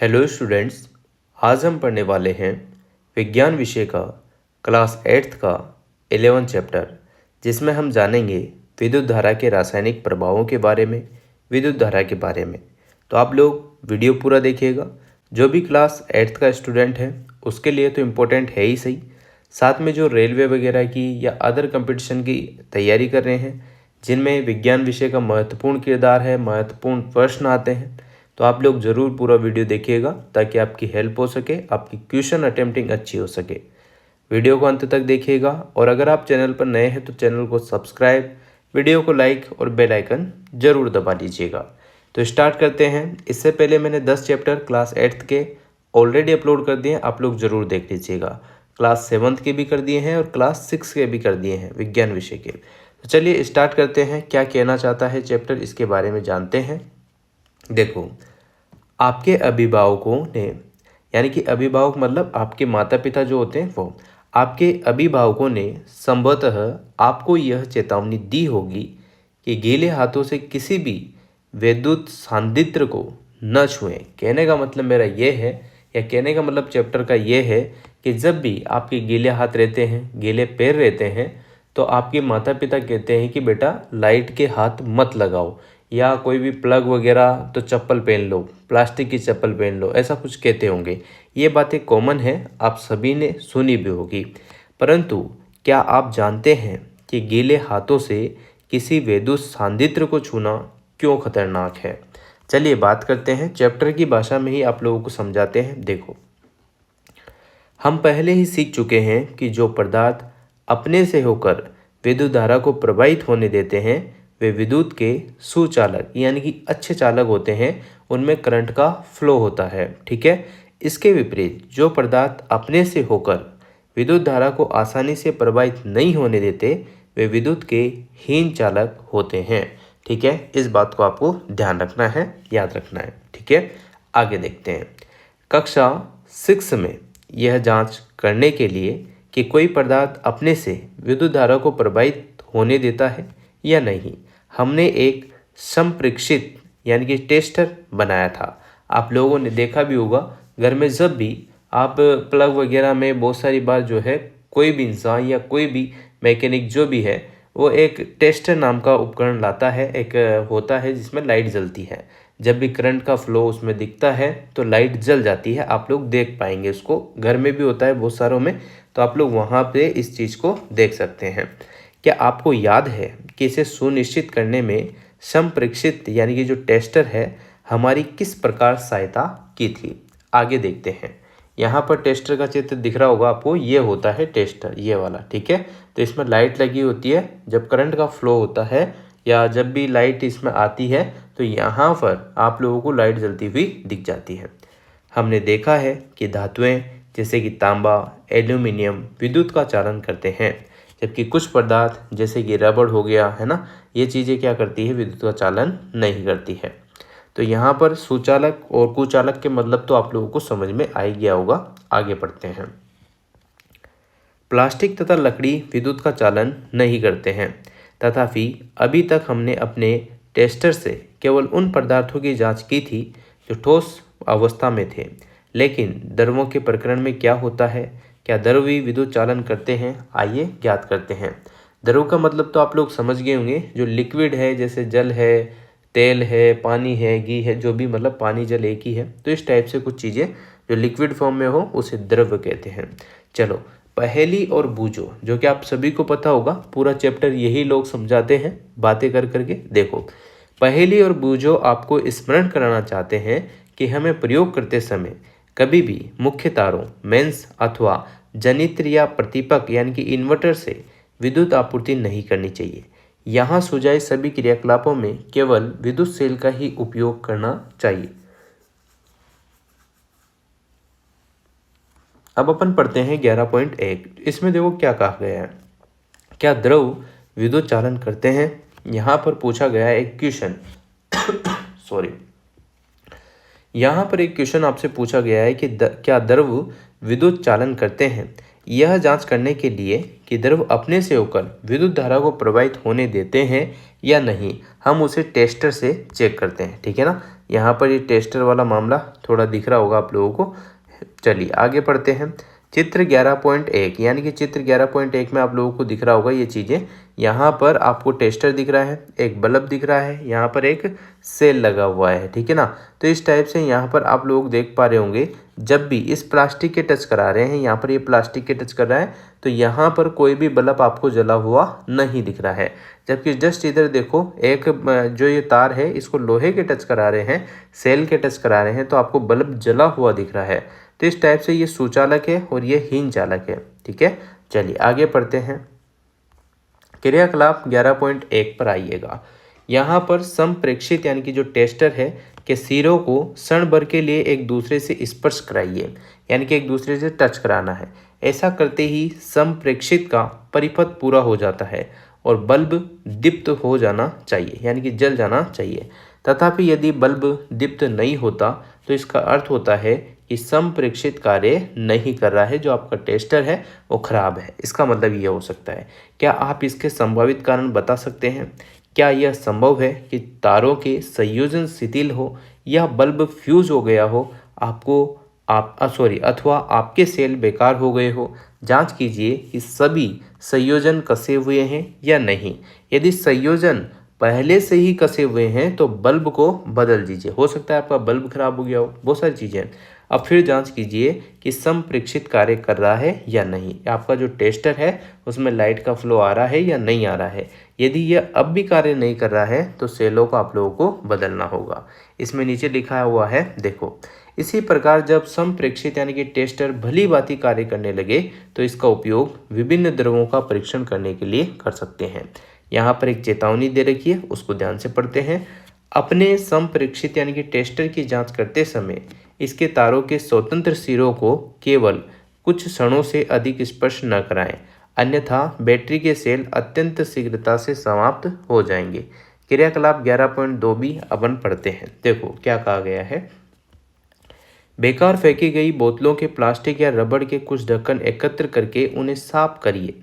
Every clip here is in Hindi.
हेलो स्टूडेंट्स, आज हम पढ़ने वाले हैं विज्ञान विषय का क्लास 8th का 11 चैप्टर, जिसमें हम जानेंगे विद्युत धारा के रासायनिक प्रभावों के बारे में, विद्युत धारा के बारे में। तो आप लोग वीडियो पूरा देखिएगा। जो भी क्लास 8th का स्टूडेंट है उसके लिए तो इम्पोर्टेंट है ही सही, साथ में जो रेलवे वगैरह की या अदर कंपटीशन की तैयारी कर रहे हैं, जिनमें विज्ञान विषय का महत्वपूर्ण किरदार है, महत्वपूर्ण प्रश्न आते हैं, तो आप लोग ज़रूर पूरा वीडियो देखिएगा ताकि आपकी हेल्प हो सके, आपकी क्वेश्चन अटेम्प्टिंग अच्छी हो सके। वीडियो को अंत तक देखिएगा और अगर आप चैनल पर नए हैं तो चैनल को सब्सक्राइब, वीडियो को लाइक और बेल आइकन ज़रूर दबा लीजिएगा। तो स्टार्ट करते हैं। इससे पहले मैंने 10 चैप्टर क्लास 8th के ऑलरेडी अपलोड कर दिए हैं, आप लोग ज़रूर देख लीजिएगा। क्लास 7th के भी कर दिए हैं और क्लास 6 के भी कर दिए हैं विज्ञान विषय के। तो चलिए स्टार्ट करते हैं। क्या कहना चाहता है चैप्टर, इसके बारे में जानते हैं। देखो, आपके अभिभावकों ने, यानी कि अभिभावक मतलब आपके माता पिता जो होते हैं वो, आपके अभिभावकों ने संभवतः आपको यह चेतावनी दी होगी कि गीले हाथों से किसी भी विद्युत सांद्रित्र को न छुएं। कहने का मतलब मेरा ये है, या कहने का मतलब चैप्टर का ये है कि जब भी आपके गीले हाथ रहते हैं, गीले पैर रहते हैं, तो आपके माता पिता कहते हैं कि बेटा लाइट के हाथ मत लगाओ, या कोई भी प्लग वगैरह तो चप्पल पहन लो, प्लास्टिक की चप्पल पहन लो, ऐसा कुछ कहते होंगे। ये बातें कॉमन है, आप सभी ने सुनी भी होगी। परंतु क्या आप जानते हैं कि गीले हाथों से किसी विद्युत सांद्रित्र को छूना क्यों खतरनाक है? चलिए बात करते हैं, चैप्टर की भाषा में ही आप लोगों को समझाते हैं। देखो, हम पहले ही सीख चुके हैं कि जो पदार्थ अपने से होकर विद्युत धारा को प्रवाहित होने देते हैं वे विद्युत के सुचालक यानी कि अच्छे चालक होते हैं, उनमें करंट का फ्लो होता है। ठीक है। इसके विपरीत जो पदार्थ अपने से होकर विद्युत धारा को आसानी से प्रवाहित नहीं होने देते वे विद्युत के हीन चालक होते हैं। ठीक है, इस बात को आपको ध्यान रखना है, याद रखना है। ठीक है, आगे देखते हैं। कक्षा 6 में यह जांच करने के लिए कि कोई पदार्थ अपने से विद्युत धारा को प्रवाहित होने देता है या नहीं, हमने एक संप्रेक्षित यानी कि टेस्टर बनाया था। आप लोगों ने देखा भी होगा, घर में जब भी आप प्लग वगैरह में बहुत सारी बार जो है कोई भी इंसान या कोई भी मैकेनिक जो भी है वो एक टेस्टर नाम का उपकरण लाता है। एक होता है जिसमें लाइट जलती है, जब भी करंट का फ्लो उसमें दिखता है तो लाइट जल जाती है। आप लोग देख पाएंगे, उसको घर में भी होता है बहुत सारों में, तो आप लोग वहाँ पे इस चीज़ को देख सकते हैं। क्या आपको याद है कि इसे सुनिश्चित करने में संप्रेक्षित यानी कि जो टेस्टर है हमारी किस प्रकार सहायता की थी? आगे देखते हैं। यहाँ पर टेस्टर का चित्र दिख रहा होगा आपको, ये होता है टेस्टर, ये वाला। ठीक है, तो इसमें लाइट लगी होती है। जब करंट का फ्लो होता है या जब भी लाइट इसमें आती है तो यहाँ पर आप लोगों को लाइट जलती हुई दिख जाती है। हमने देखा है कि धातुएं जैसे कि तांबा, एल्यूमिनियम विद्युत का चालन करते हैं, जबकि कुछ पदार्थ जैसे कि रबड़ हो गया है ना, ये चीज़ें क्या करती है, विद्युत का चालन नहीं करती है। तो यहाँ पर सुचालक और कुचालक के मतलब तो आप लोगों को समझ में आ ही गया होगा। आगे बढ़ते हैं। प्लास्टिक तथा लकड़ी विद्युत का चालन नहीं करते हैं, तथापि अभी तक हमने अपने टेस्टर से केवल उन पदार्थों की जांच की थी जो ठोस अवस्था में थे। लेकिन द्रवों के प्रकरण में क्या होता है? क्या द्रव भी विद्युत चालन करते हैं? आइए ज्ञात करते हैं। द्रव का मतलब तो आप लोग समझ गए होंगे, जो लिक्विड है, जैसे जल है, तेल है, पानी है, घी है, जो भी, मतलब पानी जल एक ही है। तो इस टाइप से कुछ चीज़ें जो लिक्विड फॉर्म में हो उसे द्रव कहते हैं। चलो, पहेली और बूझो, जो कि आप सभी को पता होगा, पूरा चैप्टर यही लोग समझाते हैं बातें कर करके। देखो, पहेली और बूझो आपको स्मरण कराना चाहते हैं कि हमें प्रयोग करते समय कभी भी मुख्य तारों, मेंस अथवा जनित्र या प्रतिपक यानी कि इन्वर्टर से विद्युत आपूर्ति नहीं करनी चाहिए। यहाँ सुझाए सभी क्रियाकलापों में केवल विद्युत सेल का ही उपयोग करना चाहिए। अब अपन पढ़ते हैं 11.1। इसमें देखो क्या कहा गया है। क्या द्रव विद्युत चालन करते हैं? यहाँ पर पूछा गया है एक क्वेश्चन सॉरी, यहाँ पर एक क्वेश्चन आपसे पूछा गया है कि क्या द्रव विद्युत चालन करते हैं? यह जांच करने के लिए कि द्रव अपने से होकर विद्युत धारा को प्रवाहित होने देते हैं या नहीं, हम उसे टेस्टर से चेक करते हैं। ठीक है ना, यहाँ पर ये टेस्टर वाला मामला थोड़ा दिख रहा होगा आप लोगों को। चलिए आगे पढ़ते हैं। चित्र 11.1 यानी कि चित्र 11.1 में आप लोगों को दिख रहा होगा ये चीज़ें। यहाँ पर आपको टेस्टर दिख रहा है, एक बल्ब दिख रहा है, यहाँ पर एक सेल लगा हुआ है, ठीक है ना। तो इस टाइप से यहाँ पर आप लोग देख पा रहे होंगे, जब भी इस प्लास्टिक के टच करा रहे हैं, यहाँ पर ये प्लास्टिक के टच कर रहा है, तो यहाँ पर कोई भी बल्ब आपको जला हुआ नहीं दिख रहा है। जबकि जस्ट इधर देखो, एक जो ये तार है इसको लोहे के टच करा रहे हैं, सेल के टच करा रहे हैं, तो आपको बल्ब जला हुआ दिख रहा है। तो इस टाइप से ये सुचालक है और ये हीन चालक है, ठीक है। चलिए आगे पढ़ते हैं। क्रियाकलाप 11.1 पर आइएगा। यहाँ पर संप्रेक्षित यानी कि जो टेस्टर है के सिरों को क्षण भर के लिए एक दूसरे से स्पर्श कराइए, यानी कि एक दूसरे से टच कराना है। ऐसा करते ही संप्रेक्षित का परिपथ पूरा हो जाता है और बल्ब दीप्त हो जाना चाहिए, यानी कि जल जाना चाहिए। तथापि यदि बल्ब दीप्त नहीं होता तो इसका अर्थ होता है कि संप्रेक्षित कार्य नहीं कर रहा है, जो आपका टेस्टर है वो खराब है। इसका मतलब ये हो सकता है। क्या आप इसके संभावित कारण बता सकते हैं? क्या यह संभव है कि तारों के संयोजन शिथिल हो या बल्ब फ्यूज हो गया हो, अथवा आपके सेल बेकार हो गए हो? जांच कीजिए कि सभी संयोजन कसे हुए हैं या नहीं। यदि संयोजन पहले से ही कसे हुए हैं तो बल्ब को बदल दीजिए। हो सकता है आपका बल्ब खराब हो गया हो, बहुत सारी चीज़ें। अब फिर जांच कीजिए कि संप्रेक्षित कार्य कर रहा है या नहीं। आपका जो टेस्टर है उसमें लाइट का फ्लो आ रहा है या नहीं आ रहा है। यदि यह अब भी कार्य नहीं कर रहा है तो सेलों को आप लोगों को बदलना होगा। इसमें नीचे लिखा हुआ है, देखो। इसी प्रकार जब संप्रेक्षित यानी कि टेस्टर भली भांति कार्य करने लगे तो इसका उपयोग विभिन्न द्रवों का परीक्षण करने के लिए कर सकते हैं। यहाँ पर एक चेतावनी दे रखी है, उसको ध्यान से पढ़ते हैं। अपने संप्रेक्षित यानी कि टेस्टर की जांच करते समय इसके तारों के स्वतंत्र सिरों को केवल कुछ क्षणों से अधिक स्पर्श न कराएं, अन्यथा बैटरी के सेल अत्यंत शीघ्रता से समाप्त हो जाएंगे। क्रियाकलाप 11.2 भी अपन पढ़ते हैं। देखो क्या कहा गया है। बेकार फेंकी गई बोतलों के प्लास्टिक या रबड़ के कुछ ढक्कन एकत्र करके उन्हें साफ करिए।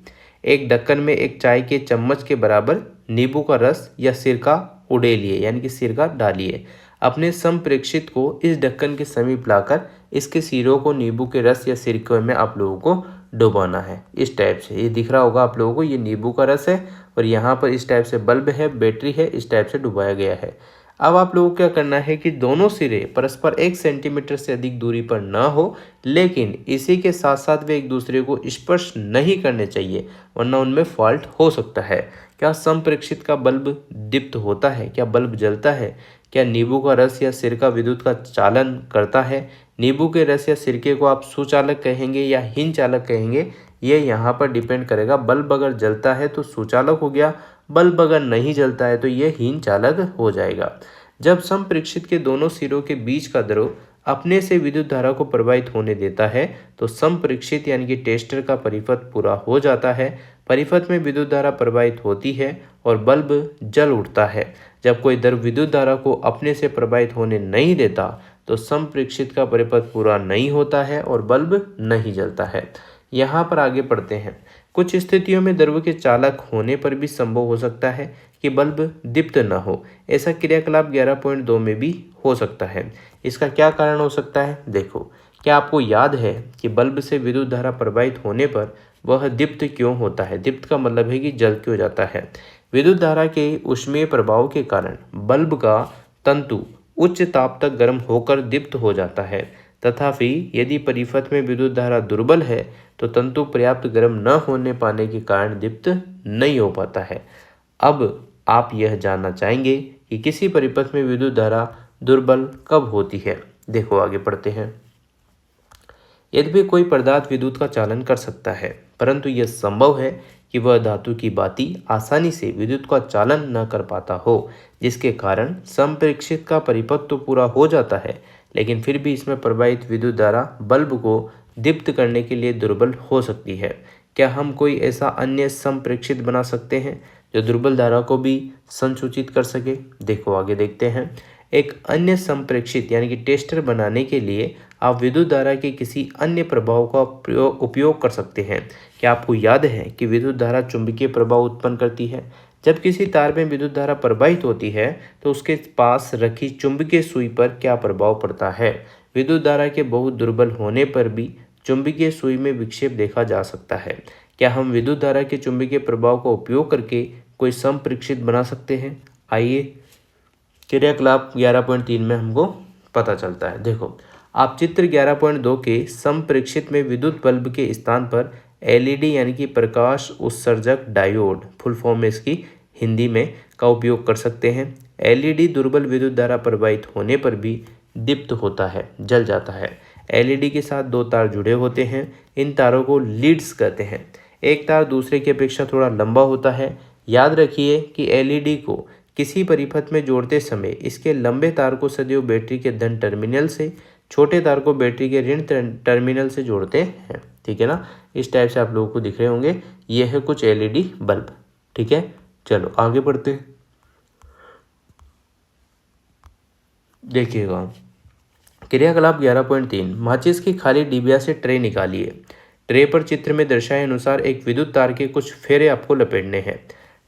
एक ढक्कन में एक चाय के चम्मच के बराबर नींबू का रस या सिरका उड़ेलिए, यानी कि सिरका डालिए। अपने संप्रेक्षित को इस ढक्कन के समीप लाकर इसके सिरों को नींबू के रस या सिरके में आप लोगों को डुबाना है। इस टाइप से ये दिख रहा होगा आप लोगों को, ये नींबू का रस है और यहाँ पर इस टाइप से बल्ब है, बैटरी है, इस टाइप से डुबाया गया है। अब आप लोगों को क्या करना है कि दोनों सिरे परस्पर 1 सेंटीमीटर से अधिक दूरी पर न हो, लेकिन इसी के साथ साथ वे एक दूसरे को स्पर्श नहीं करने चाहिए, वरना उनमें फॉल्ट हो सकता है। क्या संप्रेक्षित का बल्ब दीप्त होता है? क्या बल्ब जलता है? क्या नींबू का रस या सिरका विद्युत का चालन करता है? नींबू के रस या सिरके को आप सुचालक कहेंगे या हीन चालक कहेंगे, ये यहाँ पर डिपेंड करेगा। बल्ब अगर जलता है तो सुचालक हो गया, बल्ब अगर नहीं जलता है तो ये हीन चालक हो जाएगा। जब संप्रेक्षित के दोनों सिरों के बीच का द्रव अपने से विद्युत धारा को प्रवाहित होने देता है तो संप्रेक्षित यानी कि टेस्टर का परिपथ पूरा हो जाता है। परिपथ में विद्युत धारा प्रवाहित होती है और बल्ब जल उठता है। जब कोई द्रव विद्युत धारा को अपने से प्रवाहित होने नहीं देता तो संप्रेक्षित का परिपथ पूरा नहीं होता है और बल्ब नहीं जलता है। यहाँ पर आगे पढ़ते हैं। कुछ स्थितियों में द्रव के चालक होने पर भी संभव हो सकता है कि बल्ब दीप्त न हो। ऐसा क्रियाकलाप 11.2 में भी हो सकता है। इसका क्या कारण हो सकता है? देखो, क्या आपको याद है कि बल्ब से विद्युत धारा प्रवाहित होने पर वह दीप्त क्यों होता है? दीप्त का मतलब है कि जल क्यों जाता है। विद्युत धारा के ऊष्मीय प्रभाव के कारण बल्ब का तंतु उच्च ताप तक गर्म होकर दीप्त हो जाता है। तथापि यदि परिपथ में विद्युत धारा दुर्बल है तो तंतु पर्याप्त गर्म न होने पाने के कारण दीप्त नहीं हो पाता है। अब आप यह जानना चाहेंगे कि किसी परिपथ में विद्युत धारा दुर्बल कब होती है। देखो आगे पढ़ते हैं। यद्यपि कोई पदार्थ विद्युत का चालन कर सकता है, परंतु यह संभव है कि वह धातु की भांति आसानी से विद्युत का चालन न कर पाता हो, जिसके कारण संप्रेक्षित का परिपथ तो पूरा हो जाता है, लेकिन फिर भी इसमें प्रवाहित विद्युत धारा बल्ब को दीप्त करने के लिए दुर्बल हो सकती है। क्या हम कोई ऐसा अन्य संप्रेक्षित बना सकते हैं जो दुर्बल धारा को भी संसूचित कर सके? देखो आगे देखते हैं। एक अन्य संप्रेक्षित यानी कि टेस्टर बनाने के लिए आप विद्युत धारा के किसी अन्य प्रभाव का उपयोग कर सकते हैं। क्या आपको याद है कि विद्युत धारा चुंबकीय प्रभाव उत्पन्न करती है? जब किसी तार में विद्युत धारा प्रवाहित होती है तो उसके पास रखी चुंबकीय सुई पर क्या प्रभाव पड़ता है। विद्युत धारा के बहुत दुर्बल होने पर भी चुंबकीय सुई में विक्षेप देखा जा सकता है। क्या हम विद्युत धारा के चुंबकीय प्रभाव का उपयोग करके कोई संप्रेक्षित बना सकते हैं? आइए क्रियाकलाप 11.3 में हमको पता चलता है। देखो, आप चित्र 11.2 के संप्रेक्षित में विद्युत बल्ब के स्थान पर एलईडी यानी कि प्रकाश उत्सर्जक डायोड, फुल फॉर्म में इसकी हिंदी में, का उपयोग कर सकते हैं। एलईडी दुर्बल विद्युत धारा प्रवाहित होने पर भी दीप्त होता है, जल जाता है। एलईडी के साथ दो तार जुड़े होते हैं, इन तारों को लीड्स कहते हैं। एक तार दूसरे की अपेक्षा थोड़ा लंबा होता है। याद रखिए कि एलईडी को किसी परिपथ में जोड़ते समय इसके लंबे तार को सदैव बैटरी के धन टर्मिनल से, छोटे तार को बैटरी के ऋण टर्मिनल से जोड़ते हैं। ठीक है ना, इस टाइप से आप लोगों को दिख रहे होंगे। ये है कुछ एलईडी बल्ब। ठीक है, चलो आगे बढ़ते हैं। देखिएगा क्रियाकलाप 11.3, माचिस की खाली डिबिया से ट्रे निकालिए। ट्रे पर चित्र में दर्शाए अनुसार एक विद्युत तार के कुछ फेरे आपको लपेटने हैं।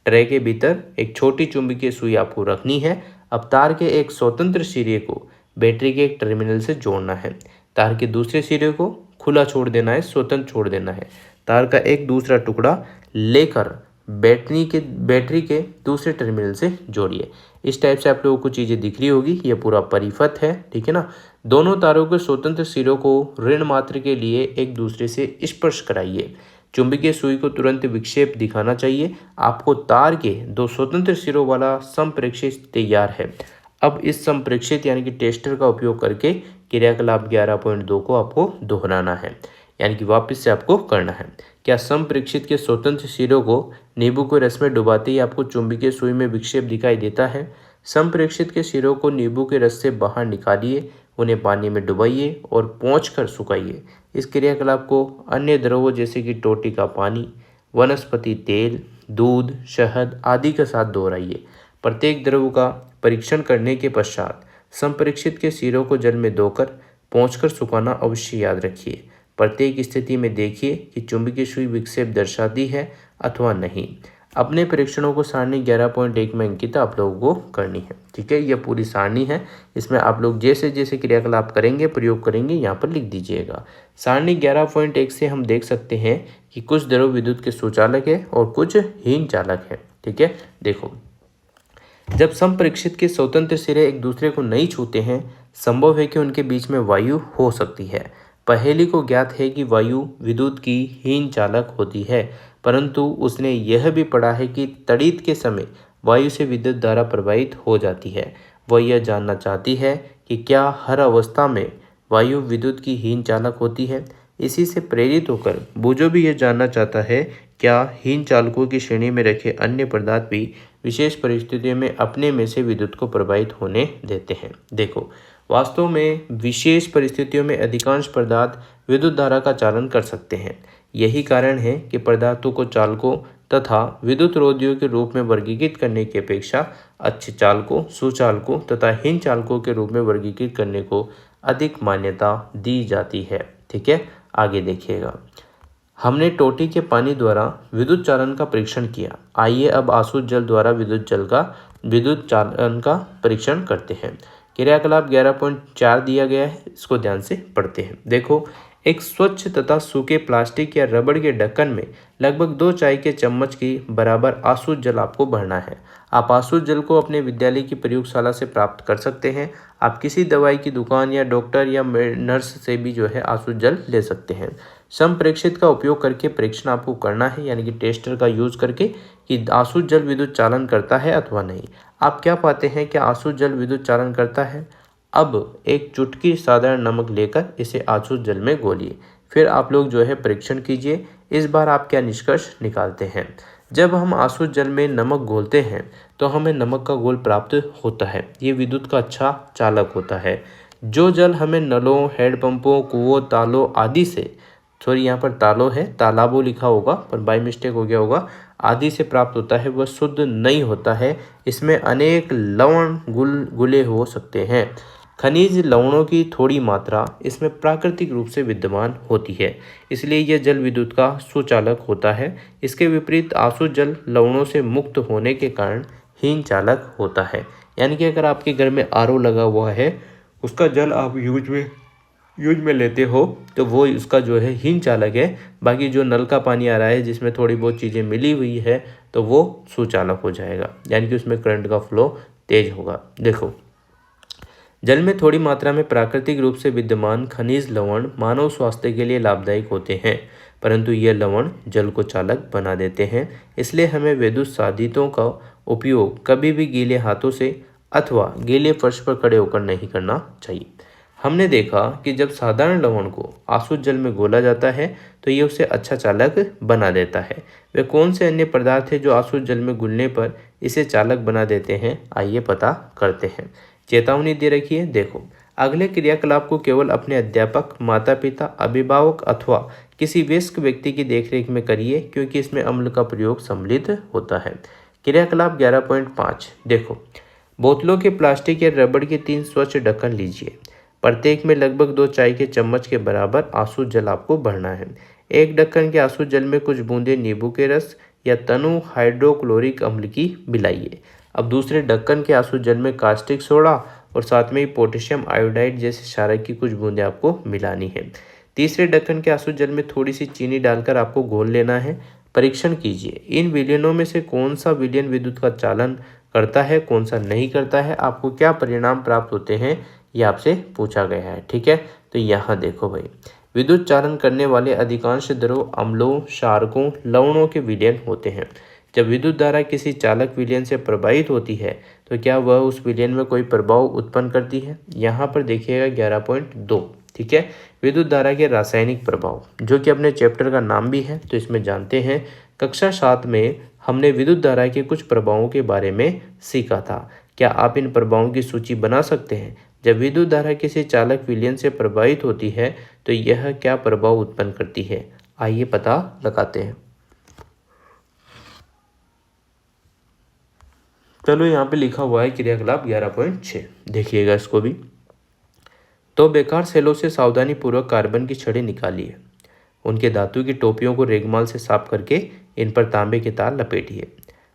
ट्रे के भीतर एक छोटी चुंबकीय सुई आपको रखनी है। अब तार के एक स्वतंत्र सिरे को बैटरी के एक टर्मिनल से जोड़ना है। तार के दूसरे सिरे को खुला छोड़ देना है, स्वतंत्र छोड़ देना है। तार का एक दूसरा टुकड़ा लेकर बैटरी के दूसरे टर्मिनल से जोड़िए। इस टाइप से आप लोगों को चीज़ें दिख रही होगी। ये पूरा परिपथ है। ठीक है ना, दोनों तारों के स्वतंत्र सिरों को ऋण मात्र के लिए एक दूसरे से स्पर्श कराइए। चुंबकीय सुई को तुरंत विक्षेप दिखाना चाहिए। आपको तार के दो स्वतंत्र सिरों वाला संप्रेक्षित तैयार है। अब इस संप्रेक्षित यानी कि टेस्टर का उपयोग करके क्रियाकलाप 11.2 को आपको दोहराना है, यानी कि वापस से आपको करना है। क्या संप्रेक्षित के स्वतंत्र सिरों को नींबू के रस में डुबाते ही आपको चुंबकीय सुई में विक्षेप दिखाई देता है? संप्रेक्षित के सिरों को नींबू के रस से बाहर निकालिए, उन्हें पानी में डुबाइए और पोंछकर सुखाइए। इस क्रियाकलाप को अन्य द्रवों जैसे कि टोटी का पानी, वनस्पति तेल, दूध, शहद आदि के साथ दोहराइए। प्रत्येक द्रव का परीक्षण करने के पश्चात संप्रेक्षित के सिरों को जल में धोकर पोंछकर सुखाना अवश्य याद रखिए। प्रत्येक स्थिति में देखिए कि चुंबकीय सुई विक्षेप दर्शाती है अथवा नहीं। अपने परीक्षणों को सारणी 11.1 में अंकित आप लोगों को करनी है। ठीक है, यह पूरी सारणी है। इसमें आप लोग जैसे जैसे क्रियाकलाप करेंगे, प्रयोग करेंगे, यहाँ पर लिख दीजिएगा। सारणी 11.1 से हम देख सकते हैं कि कुछ द्रव विद्युत के सुचालक है और कुछ हीन चालक है। ठीक है, देखो, जब संप्रेक्षित के स्वतंत्र सिरे एक दूसरे को नहीं छूते हैं, संभव है कि उनके बीच में वायु हो सकती है। पहेली को ज्ञात है कि वायु विद्युत की हीन चालक होती है, परंतु उसने यह भी पढ़ा है कि तड़ित के समय वायु से विद्युत धारा प्रवाहित हो जाती है। वह यह जानना चाहती है कि क्या हर अवस्था में वायु विद्युत की हीन चालक होती है। इसी से प्रेरित होकर बोजो भी यह जानना चाहता है क्या हीन चालकों की श्रेणी में रखे अन्य पदार्थ भी विशेष परिस्थितियों में अपने में से विद्युत को प्रवाहित होने देते हैं। देखो, वास्तव में विशेष परिस्थितियों में अधिकांश पदार्थ विद्युत धारा का चालन कर सकते हैं। यही कारण है कि पदार्थों को चालकों तथा विद्युत रोधियों के रूप में वर्गीकृत करने की अपेक्षा अच्छे चालकों, सुचालकों तथा हीन चालकों के रूप में वर्गीकृत करने को अधिक मान्यता दी जाती है। ठीक है, आगे देखिएगा। हमने टोटी के पानी द्वारा विद्युत चालन का परीक्षण किया। आइए अब आसुत जल द्वारा विद्युत चालन का परीक्षण करते हैं। क्रियाकलाप 11.4 दिया गया है, इसको ध्यान से पढ़ते हैं। देखो, एक स्वच्छ तथा सूखे प्लास्टिक या रबड़ के ढक्कन में लगभग 2 चाय के चम्मच की बराबर आसुत जल आपको भरना है। आप आसुत जल को अपने विद्यालय की प्रयोगशाला से प्राप्त कर सकते हैं। आप किसी दवाई की दुकान या डॉक्टर या नर्स से भी जो है आसुत जल ले सकते हैं। संप्रेक्षित का उपयोग करके परीक्षण आपको करना है, यानी कि टेस्टर का यूज करके कि आसुत जल विद्युत चालन करता है अथवा नहीं। आप क्या पाते हैं कि आसुत जल विद्युत चालन करता है। अब एक चुटकी साधारण नमक लेकर इसे आसुत जल में घोलिए। फिर आप लोग जो है परीक्षण कीजिए। इस बार आप क्या निष्कर्ष निकालते हैं। जब हम आसुत जल में नमक घोलते हैं तो हमें नमक का घोल प्राप्त होता है। ये विद्युत का अच्छा चालक होता है। जो जल हमें नलों, हैंडपंपों, कुओं, तालों आदि से, सॉरी यहाँ पर तालों है, तालाबों लिखा होगा पर बाय मिस्टेक हो गया होगा, आदि से प्राप्त होता है, वह शुद्ध नहीं होता है। इसमें अनेक लवण गुले हो सकते हैं। खनिज लवणों की थोड़ी मात्रा इसमें प्राकृतिक रूप से विद्यमान होती है, इसलिए यह जल विद्युत का सुचालक होता है। इसके विपरीत आसु जल लवणों से मुक्त होने के कारण हीन चालक होता है। यानी कि अगर आपके घर में आरओ लगा हुआ है, उसका जल आप यूज में लेते हो तो वो उसका जो है हीन चालक है। बाकी जो नल का पानी आ रहा है जिसमें थोड़ी बहुत चीज़ें मिली हुई है तो वो सुचालक हो जाएगा, यानी कि उसमें करंट का फ्लो तेज होगा। देखो, जल में थोड़ी मात्रा में प्राकृतिक रूप से विद्यमान खनिज लवण मानव स्वास्थ्य के लिए लाभदायक होते हैं, परंतु ये लवण जल को चालक बना देते हैं। इसलिए हमें विद्युत साधितों का उपयोग कभी भी गीले हाथों से अथवा गीले फर्श पर खड़े होकर नहीं करना चाहिए। हमने देखा कि जब साधारण लवण को आसुत जल में घोला जाता है तो ये उसे अच्छा चालक बना देता है। वे कौन से अन्य पदार्थ हैं जो आसुत जल में घुलने पर इसे चालक बना देते हैं, आइए पता करते हैं। चेतावनी दे रखी है। देखो, अगले क्रियाकलाप को केवल अपने अध्यापक, माता पिता, अभिभावक अथवा किसी वयस्क व्यक्ति की देखरेख में करिए, क्योंकि इसमें अम्ल का प्रयोग सम्मिलित होता है। क्रियाकलाप 11.5 देखो, बोतलों के प्लास्टिक या रबड़ के 3 स्वच्छ ढक्कन लीजिए। प्रत्येक में लगभग 2 चाय के चम्मच के बराबर आसुत जल आपको भरना है। एक ढक्कन के आसुत जल में कुछ बूंदे नींबू के रस या तनु हाइड्रोक्लोरिक अम्ल की मिलाइए। अब दूसरे ढक्कन के आसुत जल में कास्टिक सोडा और साथ में ही पोटेशियम आयोडाइड जैसे क्षारक की कुछ बूंदें आपको मिलानी है। तीसरे ढक्कन के आसुत जल में थोड़ी सी चीनी डालकर आपको घोल लेना है। परीक्षण कीजिए, इन विलयनों में से कौन सा विलयन विद्युत का चालन करता है, कौन सा नहीं करता है, आपको क्या परिणाम प्राप्त होते हैं, ये आपसे पूछा गया है। ठीक है, तो यहाँ देखो भाई, विद्युत चालन करने वाले अधिकांश द्रव अम्लों, क्षारकों, लवणों के विलयन होते हैं। जब विद्युत धारा किसी चालक विलयन से प्रभावित होती है तो क्या वह उस विलयन में कोई प्रभाव उत्पन्न करती है। यहाँ पर देखिएगा 11.2। ठीक है, विद्युत धारा के रासायनिक प्रभाव, जो कि अपने चैप्टर का नाम भी है, तो इसमें जानते हैं। कक्षा 7 में हमने विद्युत धारा के कुछ प्रभावों के बारे में सीखा था। क्या आप इन प्रभावों की सूची बना सकते हैं। जब विद्युत धारा किसी चालक विलयन से प्रभावित होती है तो यह क्या प्रभाव उत्पन्न करती है, आइए पता लगाते हैं। चलो, यहाँ पे लिखा हुआ है क्रियाकलाप 11.6, देखिएगा इसको भी। तो बेकार सेलों से सावधानी पूर्वक कार्बन की छड़ें निकालिए। उनके धातु की टोपियों को रेगमाल से साफ करके इन पर तांबे के तार लपेटिए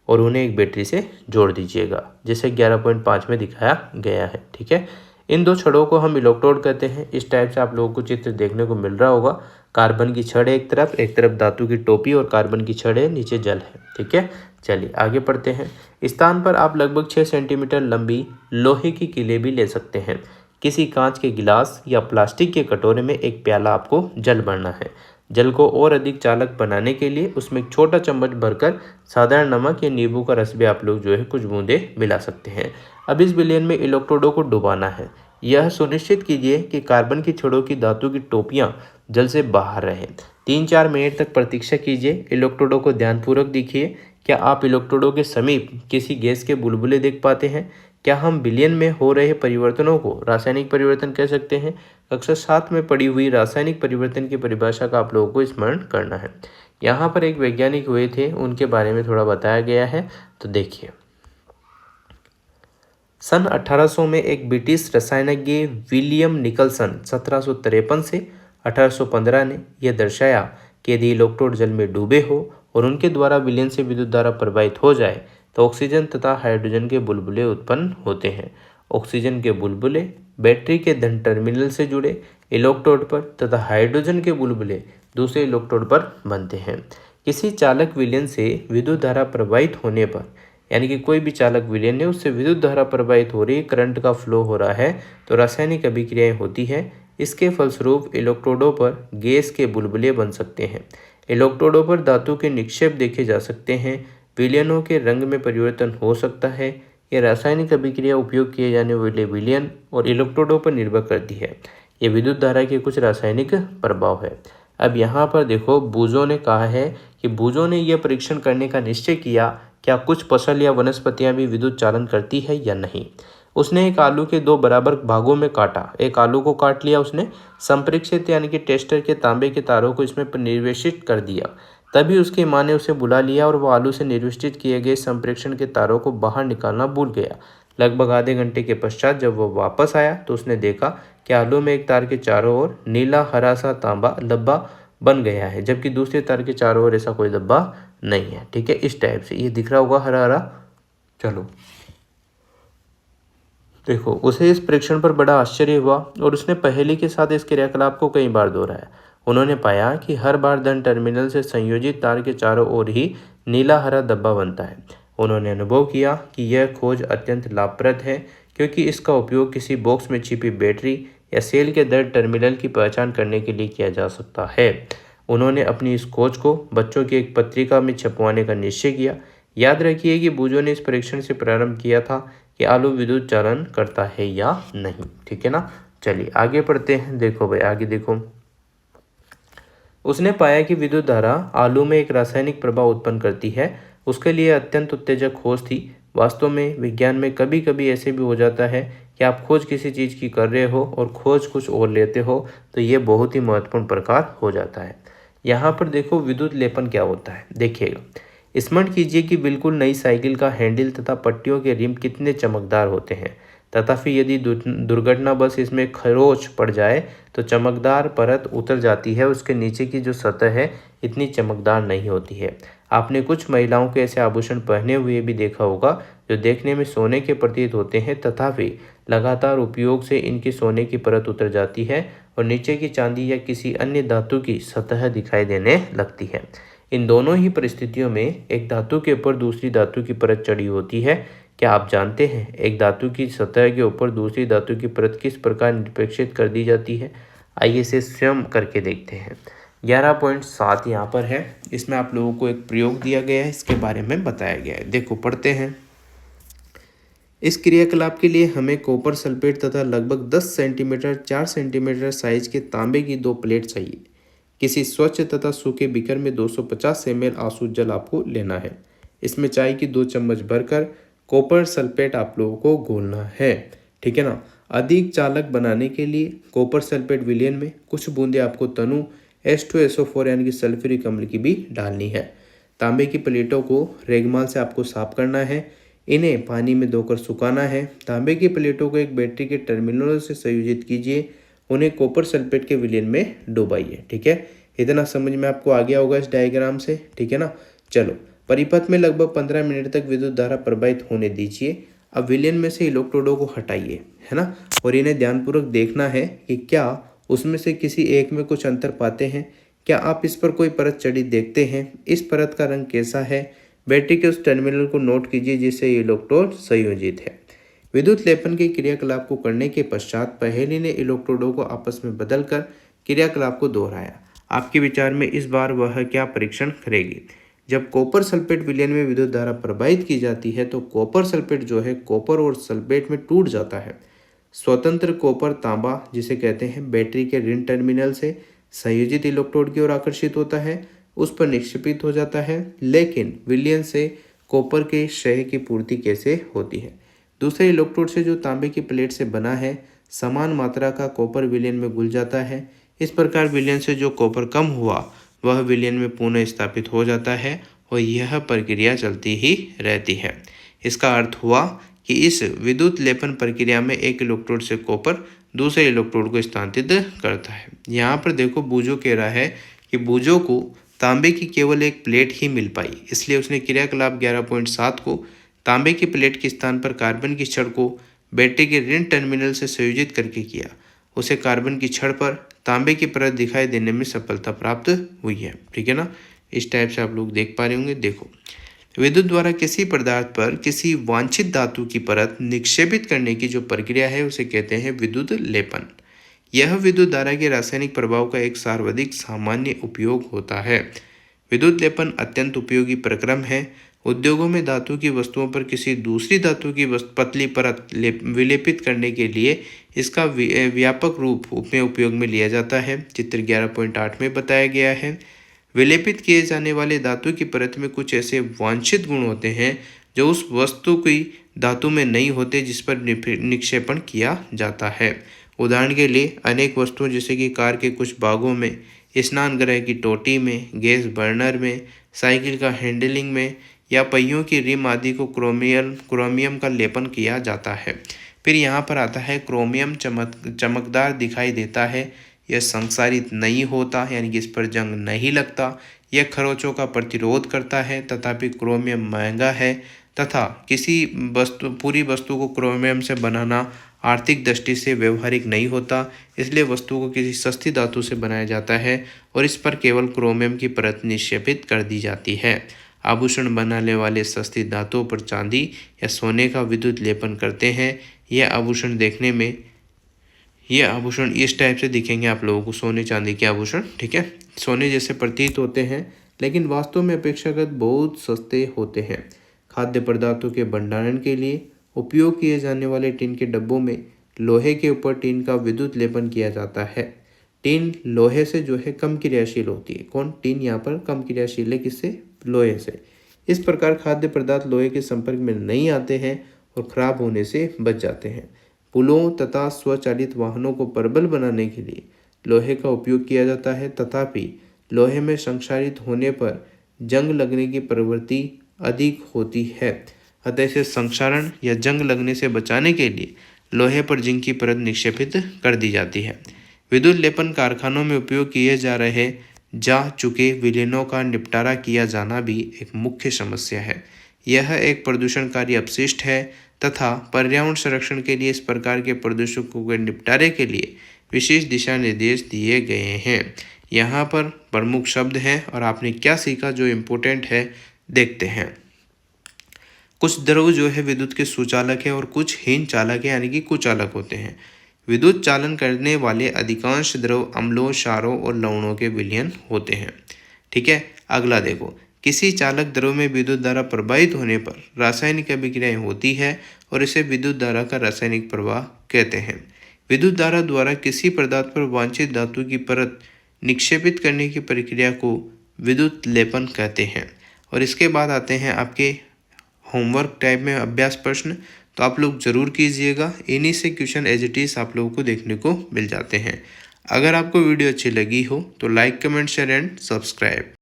और उन्हें एक बैटरी से जोड़ दीजिएगा, जैसे 11.5 में दिखाया गया है। ठीक है, इन 2 छड़ों को हम इलेक्ट्रोड कहते हैं। इस टाइप से आप लोगों को चित्र देखने को मिल रहा होगा। कार्बन की छड़ है एक तरफ धातु की टोपी और कार्बन की छड़ है, नीचे जल है। ठीक है, चलिए आगे बढ़ते हैं। स्थान पर आप लगभग 6 सेंटीमीटर लंबी लोहे की कीलें भी ले सकते हैं। किसी कांच के गिलास या प्लास्टिक के कटोरे में एक प्याला आपको जल भरना है। जल को और अधिक चालक बनाने के लिए उसमें एक छोटा चम्मच भरकर साधारण नमक या नींबू का रस भी आप लोग जो है कुछ बूंदे मिला सकते हैं। अब इस विलयन में इलेक्ट्रोडों को डुबाना है। यह सुनिश्चित कीजिए कि कार्बन की छड़ों की धातु की टोपियां जल से बाहर रहें। 3-4 मिनट तक प्रतीक्षा कीजिए। इलेक्ट्रोडों को ध्यानपूर्वक देखिए। क्या आप इलेक्ट्रोडों के समीप किसी गैस के बुलबुले देख पाते हैं। क्या हम विलयन में हो रहे परिवर्तनों को रासायनिक परिवर्तन कह सकते हैं। कक्षा 7 में पड़ी हुई रासायनिक परिवर्तन की परिभाषा का आप लोगों को स्मरण करना है। यहाँ पर एक वैज्ञानिक हुए थे, उनके बारे में थोड़ा बताया गया है, तो देखिए। सन 1800 में एक ब्रिटिश रसायनज्ञ विलियम निकलसन 1753 से 1815 ने यह दर्शाया कि यदि इलेक्ट्रोड जल में डूबे हो और उनके द्वारा विलयन से विद्युत धारा प्रवाहित हो जाए तो ऑक्सीजन तथा हाइड्रोजन के बुलबुले उत्पन्न होते हैं। ऑक्सीजन के बुलबुले बैटरी के धन टर्मिनल से जुड़े इलेक्ट्रोड पर तथा हाइड्रोजन के बुलबुले दूसरे इलेक्ट्रोड पर बनते हैं। किसी चालक विलयन से विद्युत धारा प्रवाहित होने पर, यानी कि कोई भी चालक विलयन है उससे विद्युत धारा प्रवाहित हो रही है, करंट का फ्लो हो रहा है, तो रासायनिक अभिक्रियाएं होती है। इसके फलस्वरूप इलेक्ट्रोडों पर गैस के बुलबुले बन सकते हैं। इलेक्ट्रोडों पर धातु के निक्षेप देखे जा सकते हैं। विलयनों के रंग में परिवर्तन हो सकता है। यह रासायनिक अभिक्रिया उपयोग किए जाने वाले विलयन और इलेक्ट्रोडों पर निर्भर करती है। ये विद्युत धारा के कुछ रासायनिक प्रभाव है। अब यहाँ पर देखो, बूजों ने कहा है कि बूजों ने यह परीक्षण करने का निश्चय किया क्या कुछ फसल या वनस्पतियां भी विद्युत चालन करती है या नहीं। उसने एक आलू के 2 बराबर भागों में काटा। एक आलू को काट लिया उसने, संप्रेक्षित यानी कि टेस्टर के तांबे के तारों को इसमें निर्वेशित कर दिया। तभी उसकी माँ ने उसे बुला लिया और वो आलू से निर्वेशित किए गए संप्रेक्षण के तारों को बाहर निकालना भूल गया। लगभग आधे घंटे के पश्चात जब वो वापस आया तो उसने देखा कि आलू में एक तार के चारों ओर नीला हरा सा तांबा धब्बा बन गया है, जबकि दूसरे तार के चारों ओर ऐसा कोई धब्बा नहीं है। ठीक है, इस टाइप से ये दिख रहा होगा हरा हरा। चलो देखो, उसे इस परीक्षण पर बड़ा आश्चर्य हुआ और उसने पहेली के साथ इस क्रियाकलाप को कई बार दोहराया। उन्होंने पाया कि हर बार धन टर्मिनल से संयोजित तार के चारों ओर ही नीला हरा धब्बा बनता है। उन्होंने अनुभव किया कि यह खोज अत्यंत लाभप्रद है, क्योंकि इसका उपयोग किसी बॉक्स में छिपी बैटरी या सेल के धन टर्मिनल की पहचान करने के लिए किया जा सकता है। उन्होंने अपनी इस खोज को बच्चों की एक पत्रिका में छपवाने का निश्चय किया। याद रखिए कि बूजो ने इस परीक्षण से प्रारंभ किया था कि आलू विद्युत चालन करता है या नहीं। ठीक है ना, चलिए आगे पढ़ते हैं। देखो भाई, आगे देखो। उसने पाया कि विद्युत धारा आलू में एक रासायनिक प्रभाव उत्पन्न करती है। उसके लिए अत्यंत उत्तेजक खोज थी। वास्तव में विज्ञान में कभी कभी ऐसे भी हो जाता है कि आप खोज किसी चीज़ की कर रहे हो और खोज कुछ और लेते हो, तो ये बहुत ही महत्वपूर्ण प्रकार हो जाता है। यहाँ पर देखो विद्युत लेपन क्या होता है, देखिएगा। स्मरण कीजिए कि बिल्कुल नई साइकिल का हैंडल तथा पट्टियों के रिम कितने चमकदार होते हैं, तथापि यदि दुर्घटनावश इसमें खरोंच पड़ जाए तो चमकदार परत उतर जाती है, उसके नीचे की जो सतह है इतनी चमकदार नहीं होती है। आपने कुछ महिलाओं के ऐसे आभूषण पहने हुए भी देखा होगा जो देखने में सोने के प्रतीत होते हैं, तथापि लगातार उपयोग से इनकी सोने की परत उतर जाती है और नीचे की चांदी या किसी अन्य धातु की सतह दिखाई देने लगती है। इन दोनों ही परिस्थितियों में एक धातु के ऊपर दूसरी धातु की परत चढ़ी होती है। क्या आप जानते हैं एक धातु की सतह के ऊपर दूसरी धातु की परत किस प्रकार निक्षेपित कर दी जाती है? आइए इसे स्वयं करके देखते हैं। 11.7 यहाँ पर है, इसमें आप लोगों को एक प्रयोग दिया गया है, इसके बारे में बताया गया है। देखो पढ़ते हैं। इस क्रियाकलाप के लिए हमें कॉपर सल्फेट तथा लगभग 10 सेंटीमीटर 4 सेंटीमीटर साइज के तांबे की 2 प्लेट चाहिए। किसी स्वच्छ तथा सूखे बीकर में 250 ml आसुत जल आपको लेना है। इसमें चाय की 2 चम्मच भरकर कॉपर सल्फेट आप लोगों को घोलना है। ठीक है ना। अधिक चालक बनाने के लिए कॉपर सल्फेट विलयन में कुछ बूंदे आपको तनु H2SO4 यानी कि सल्फ्यूरिक अम्ल की भी डालनी है। तांबे की प्लेटों को रेगमाल से आपको साफ करना है। इन्हें पानी में धोकर सुखाना है। तांबे की प्लेटों को एक बैटरी के टर्मिनलों से संयोजित कीजिए। उन्हें कॉपर सल्फेट के विलयन में डुबाइए। ठीक है, इतना समझ में आपको आ गया होगा इस डायग्राम से। ठीक है ना। चलो, परिपथ में लगभग 15 मिनट तक विद्युत धारा प्रवाहित होने दीजिए। अब विलयन में से इलेक्ट्रोडों को हटाइए, है ना, और इन्हें ध्यानपूर्वक देखना है कि क्या उसमें से किसी एक में कुछ अंतर पाते हैं। क्या आप इस पर कोई परत चढ़ी देखते हैं? इस परत का रंग कैसा है? बैटरी के उस टर्मिनल को नोट कीजिए जिससे इलेक्ट्रोड संयोजित है। विद्युत लेपन के क्रियाकलाप को करने के पश्चात पहेली ने इलेक्ट्रोडों को आपस में बदलकर क्रियाकलाप को दोहराया। आपके विचार में इस बार वह क्या परीक्षण करेगी? जब कॉपर सल्फेट विलयन में विद्युत धारा प्रवाहित की जाती है तो कॉपर सल्फेट जो है कॉपर और सल्फेट में टूट जाता है। स्वतंत्र कॉपर तांबा, जिसे कहते हैं, बैटरी के ऋण टर्मिनल से संयोजित इलेक्ट्रोड की ओर आकर्षित होता है, उस पर निक्षेपित हो जाता है। लेकिन विलयन से कॉपर के क्षय की पूर्ति कैसे होती है? दूसरे इलेक्ट्रोड से जो तांबे की प्लेट से बना है, समान मात्रा का कॉपर विलयन में घुल जाता है। इस प्रकार विलयन से जो कॉपर कम हुआ वह विलयन में पुनः स्थापित हो जाता है और यह प्रक्रिया चलती ही रहती है। इसका अर्थ हुआ कि इस विद्युत लेपन प्रक्रिया में एक इलेक्ट्रोड से कॉपर दूसरे इलेक्ट्रोड को स्थानांतरित करता है। यहाँ पर देखो बूजो कह रहा है कि बूजो को तांबे की केवल एक प्लेट ही मिल पाई, इसलिए उसने क्रियाकलाप 11.7 को तांबे की प्लेट के स्थान पर कार्बन की छड़ को बैटरी के ऋण टर्मिनल से संयोजित करके किया। उसे कार्बन की छड़ पर तांबे की परत दिखाई देने में सफलता प्राप्त हुई है। ठीक है ना। इस टाइप से आप लोग देख पा रहे होंगे। देखो, विद्युत द्वारा किसी पदार्थ पर किसी वांछित धातु की परत निक्षेपित करने की जो प्रक्रिया है उसे कहते हैं विद्युत लेपन। यह विद्युत धारा के रासायनिक प्रभाव का एक सर्वाधिक सामान्य उपयोग होता है। विद्युत लेपन अत्यंत उपयोगी प्रक्रम है। उद्योगों में धातु की वस्तुओं पर किसी दूसरी धातु की पतली परत विलेपित करने के लिए इसका व्यापक रूप में उपयोग में लिया जाता है। चित्र 11.8 में बताया गया है। विलेपित किए जाने वाले धातु की परत में कुछ ऐसे वांछित गुण होते हैं जो उस वस्तु की धातु में नहीं होते जिस पर निक्षेपण किया जाता है। उदाहरण के लिए अनेक वस्तुओं जैसे कि कार के कुछ भागों में, स्नान गृह की टोटी में, गैस बर्नर में, साइकिल का हैंडलिंग में या पहियों की रिम आदि को क्रोमियम का लेपन किया जाता है। फिर यहाँ पर आता है क्रोमियम चमकदार दिखाई देता है, यह संक्षारित नहीं होता यानी कि इस पर जंग नहीं लगता, यह खरोंचों का प्रतिरोध करता है। तथापि क्रोमियम महंगा है तथा किसी पूरी वस्तु को क्रोमियम से बनाना आर्थिक दृष्टि से व्यवहारिक नहीं होता, इसलिए वस्तु को किसी सस्ती धातु से बनाया जाता है और इस पर केवल क्रोमियम की परत निक्षेपित कर दी जाती है। आभूषण बनाने वाले सस्ती धातुओं पर चांदी या सोने का विद्युत लेपन करते हैं। यह आभूषण इस टाइप से दिखेंगे आप लोगों को, सोने चांदी के आभूषण, ठीक है, सोने जैसे प्रतीत होते हैं लेकिन वास्तव में अपेक्षाकृत बहुत सस्ते होते हैं। खाद्य पदार्थों के भंडारण के लिए उपयोग किए जाने वाले टीन के डब्बों में लोहे के ऊपर टीन का विद्युत लेपन किया जाता है। टीन लोहे से जो है कम क्रियाशील होती है। टीन यहाँ पर कम क्रियाशील है, किससे? लोहे से। इस प्रकार खाद्य पदार्थ लोहे के संपर्क में नहीं आते हैं और खराब होने से बच जाते हैं। पुलों तथा स्वचालित वाहनों को प्रबल बनाने के लिए लोहे का उपयोग किया जाता है, तथापि लोहे में संक्षारित होने पर जंग लगने की प्रवृत्ति अधिक होती है। अतः इसे संक्षारण या जंग लगने से बचाने के लिए लोहे पर जिंक की परत निक्षेपित कर दी जाती है। विद्युत लेपन कारखानों में उपयोग किए जा चुके विलीनों का निपटारा किया जाना भी एक मुख्य समस्या है। यह एक प्रदूषणकारी अपशिष्ट है तथा पर्यावरण संरक्षण के लिए इस प्रकार के प्रदूषकों के निपटारे के लिए विशेष दिशा निर्देश दिए गए हैं। यहाँ पर प्रमुख शब्द हैं और आपने क्या सीखा जो इम्पोर्टेंट है देखते हैं। कुछ द्रव जो है विद्युत के सुचालक है और कुछ हीन चालक है यानी कि कुचालक होते हैं। विद्युत चालन करने वाले अधिकांश द्रव अम्लों, क्षारों और लवणों के विलयन होते हैं, ठीक है। अगला देखो, किसी चालक द्रव में विद्युत धारा प्रवाहित होने पर रासायनिक अभिक्रियाएं होती है और इसे विद्युत धारा का रासायनिक प्रवाह कहते हैं। विद्युत धारा द्वारा किसी पदार्थ पर वांछित धातु की परत निक्षेपित करने की प्रक्रिया को विद्युत लेपन कहते हैं। और इसके बाद आते हैं आपके होमवर्क टाइप में अभ्यास प्रश्न, तो आप लोग जरूर कीजिएगा। इन्हीं से क्वेश्चन एज इट इज आप लोगों को देखने को मिल जाते हैं। अगर आपको वीडियो अच्छी लगी हो तो like, comment, share and subscribe.